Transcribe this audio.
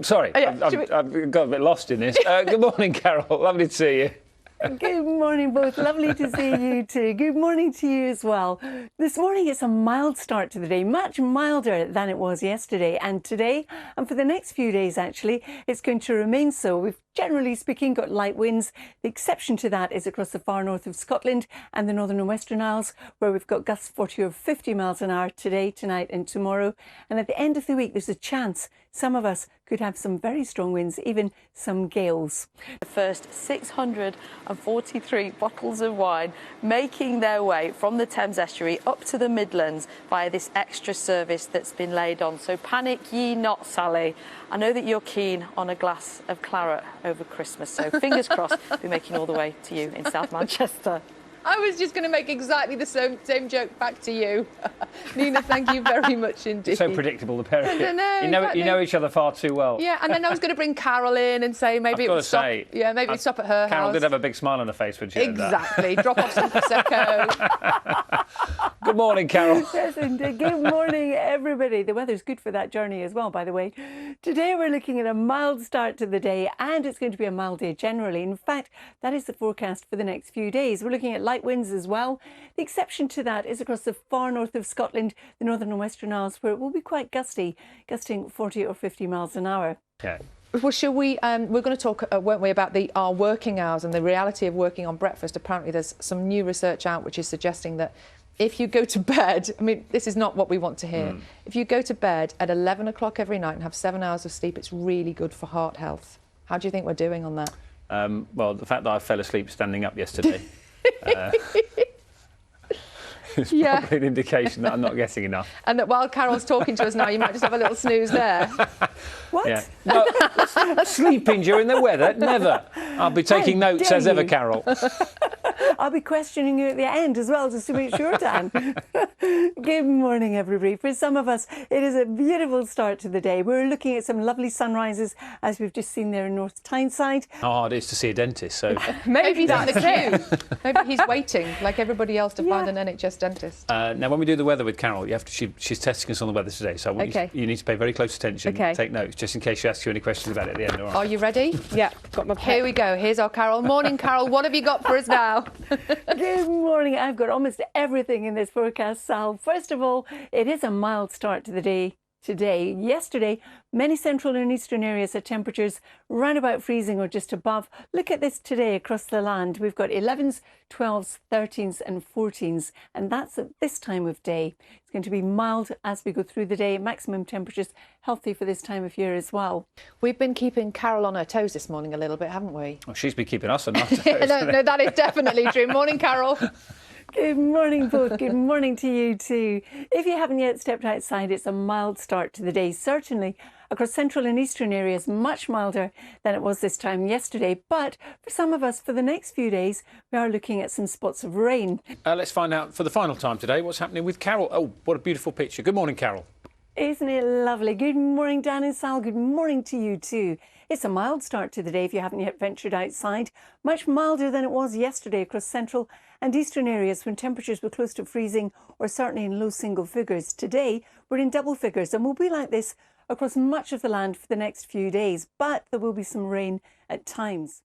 Sorry, Oh, yeah. I've got a bit lost in this. Good morning, Carol. Lovely to see you. Good morning, both. Lovely to see you too. Good morning to you as well. This morning it's a mild start to the day, much milder than it was yesterday and today, and for the next few days actually it's going to remain so. We've generally speaking got light winds. The exception to that is across the far north of Scotland and the northern and western Isles, where we've got gusts 40 or 50 miles an hour today, tonight and tomorrow. And at the end of the week there's a chance some of us could have some very strong winds, even some gales. The first 643 bottles of wine making their way from the Thames estuary up to the Midlands via this extra service that's been laid on. So panic ye not, Sally. I know that you're keen on a glass of claret over Christmas, so fingers crossed be making all the way to you in South Manchester. I was just going to make exactly the same joke back to you. Nina, thank you very much indeed. So predictable, the pair of you. I know, exactly. You know each other far too well. Yeah, and then I was going to bring Carol in and say maybe it would stop. Yeah, maybe it'd stop at her house. Carol did have a big smile on her face when she heard that. Exactly. Drop off some Prosecco. Good morning, Carol. Yes, indeed. Good morning, everybody. The weather's good for that journey as well, by the way. Today we're looking at a mild start to the day, and it's going to be a mild day generally. In fact, that is the forecast for the next few days. We're looking at light winds as well. The exception to that is across the far north of Scotland, the northern and western Isles, where it will be quite gusty, gusting 40 or 50 miles an hour. Okay. Well, shall we? We're going to talk, weren't we, about our working hours and the reality of working on breakfast. Apparently, there's some new research out which is suggesting that if you go to bed, I mean, this is not what we want to hear. If you go to bed at 11 o'clock every night and have 7 hours of sleep, it's really good for heart health. How do you think we're doing on that? Well, the fact that I fell asleep standing up yesterday is probably an indication that I'm not getting enough. And that while Carol's talking to us now, you might just have a little snooze there. What? Yeah. No, sleeping during the weather, never. I'll be taking notes as ever, Carol. I'll be questioning you at the end as well, just to make sure, Dan. Good morning, everybody. For some of us, it is a beautiful start to the day. We're looking at some lovely sunrises, as we've just seen there in North Tyneside. How hard it is to see a dentist, so... Maybe that's the queue. Maybe he's waiting, like everybody else, to find an NHS dentist. Now, when we do the weather with Carol, you have to. She's testing us on the weather today, so I want you need to pay very close attention. Take notes, just in case she asks you any questions about it at the end. All right. Are you ready? Yeah, got my pen. Here we go. Here's our Carol. Morning, Carol. What have you got for us now? Good morning. I've got almost everything in this forecast, Sal. First of all, it is a mild start to the day today. Yesterday, many central and eastern areas had temperatures round about freezing or just above. Look at this today across the land. We've got 11s, 12s, 13s and 14s, and that's at this time of day. It's going to be mild as we go through the day. Maximum temperatures healthy for this time of year as well. We've been keeping Carol on her toes this morning a little bit, haven't we? Well, she's been keeping us on our toes. No, that is definitely true. Morning, Carol. Good morning, both. Good morning to you too. If you haven't yet stepped outside, it's a mild start to the day. Certainly across central and eastern areas, much milder than it was this time yesterday. But for some of us, for the next few days, we are looking at some spots of rain. Let's find out for the final time today what's happening with Carol. Oh, what a beautiful picture. Good morning, Carol. Isn't it lovely? Good morning, Dan and Sal. Good morning to you too. It's a mild start to the day if you haven't yet ventured outside. Much milder than it was yesterday across central and eastern areas when temperatures were close to freezing or certainly in low single figures. Today, we're in double figures and we'll be like this across much of the land for the next few days, but there will be some rain at times.